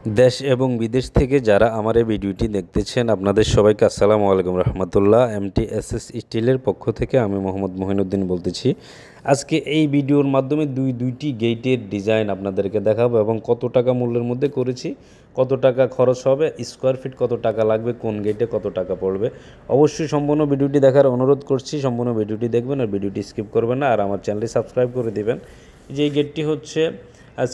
দেশ এবং বিদেশ থেকে যারা আমার এই ভিডিওটি দেখতেছেন আপনাদের সবাইকে আসসালামু আলাইকুম রহমতুল্লাহ। MTSS স্টিলের পক্ষ থেকে আমি মোহাম্মদ মহিনুদ্দিন বলতেছি। আজকে এই ভিডিওর মাধ্যমে দুইটি গেটের ডিজাইন আপনাদেরকে দেখাবো এবং কত টাকা মূল্যের মধ্যে করেছি, কত টাকা খরচ হবে, স্কোয়ার ফিট কত টাকা লাগবে, কোন গেটে কত টাকা পড়বে। অবশ্যই সম্পূর্ণ ভিডিওটি দেখার অনুরোধ করছি। সম্পূর্ণ ভিডিওটি দেখবেন আর ভিডিওটি স্কিপ করবেন না, আর আমার চ্যানেলটি সাবস্ক্রাইব করে দেবেন। যে এই গেটটি হচ্ছে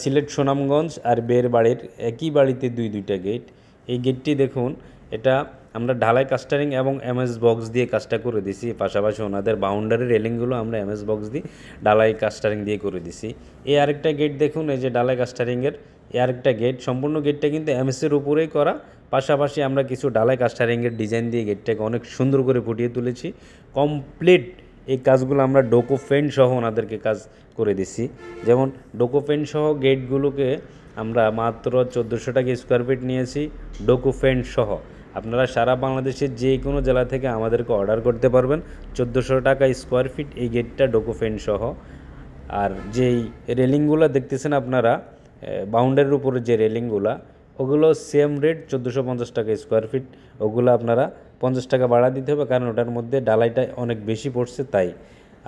সিলেট সুনামগঞ্জ আর বের বাড়ির একই বাড়িতে দুইটা গেট। এই গেটটি দেখুন, এটা আমরা ঢালাই কাস্টারিং এবং MS বক্স দিয়ে কাজটা করে দিছি। পাশাপাশি ওনাদের বাউন্ডারি রেলিংগুলো আমরা MS বক্স দিয়ে ঢালাই কাস্টারিং দিয়ে করে দিছি। এই আরেকটা গেট দেখুন, এই যে ঢালাই কাস্টারিংয়ের এই আরেকটা গেট, সম্পূর্ণ গেটটা কিন্তু MS-এর উপরেই করা। পাশাপাশি আমরা কিছু ঢালাই কাস্টারিংয়ের ডিজাইন দিয়ে গেটটাকে অনেক সুন্দর করে ফুটিয়ে তুলেছি। কমপ্লিট এই কাজগুলো আমরা ডোকো ফেন্ট সহ ওনাদেরকে কাজ করে দিছি। যেমন ডোকো ফেন্ট সহ গেটগুলোকে আমরা মাত্র 1400 টাকা স্কোয়ার ফিট নিয়েছি ডোকো ফেন্ট সহ। আপনারা সারা বাংলাদেশের যে কোনো জেলা থেকে আমাদেরকে অর্ডার করতে পারবেন। 1400 টাকা স্কোয়ার ফিট এই গেটটা ডোকো ফেন্ট সহ। আর যেই রেলিংগুলো দেখতেছেন আপনারা বাউন্ডারির উপরে যে রেলিংগুলো, ওগুলো সেম রেট 1450 টাকা স্কোয়ার ফিট। ওগুলো আপনারা 50 টাকা বাড়া দিতে হবে, কারণ ওটার মধ্যে ডালাইটা অনেক বেশি পড়ছে তাই।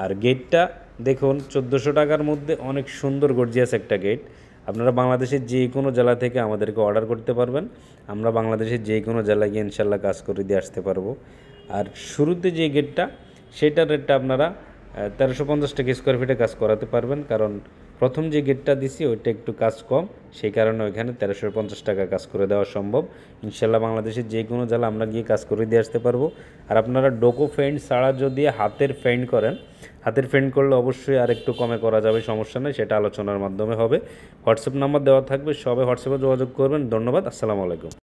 আর গেটটা দেখুন 1400 টাকার মধ্যে অনেক সুন্দর গর্জিয়াস একটা গেট। আপনারা বাংলাদেশের যে কোনো জেলা থেকে আমাদেরকে অর্ডার করতে পারবেন। আমরা বাংলাদেশের যে কোনো জেলায় গিয়ে ইনশাল্লাহ কাজ করে দিয়ে আসতে পারবো। আর শুরুতে যে গেটটা, সেটার রেটটা আপনারা 1350 টাকা স্কোয়ার ফিটে কাজ করাতে পারবেন, কারণ প্রথম যে গেটটা দিছি ওইটা একটু কাজ কম, সেই কারণে ওইখানে 1350 টাকা কাজ করে দেওয়া সম্ভব। ইনশাল্লাহ বাংলাদেশের যে কোনো জেলা আমরা গিয়ে কাজ করে দিয়ে আসতে পারবো। আর আপনারা ডোকো ফেন্ট ছাড়া যদি হাতের ফেন্ট করেন, হাতের ফেন্ট করলে অবশ্যই আর একটু কমে করা যাবে, সমস্যা নেই, সেটা আলোচনার মাধ্যমে হবে। হোয়াটসঅ্যাপ নাম্বার দেওয়া থাকবে, সবাই হোয়াটসঅ্যাপে যোগাযোগ করবেন। ধন্যবাদ, আসসালামু আলাইকুম।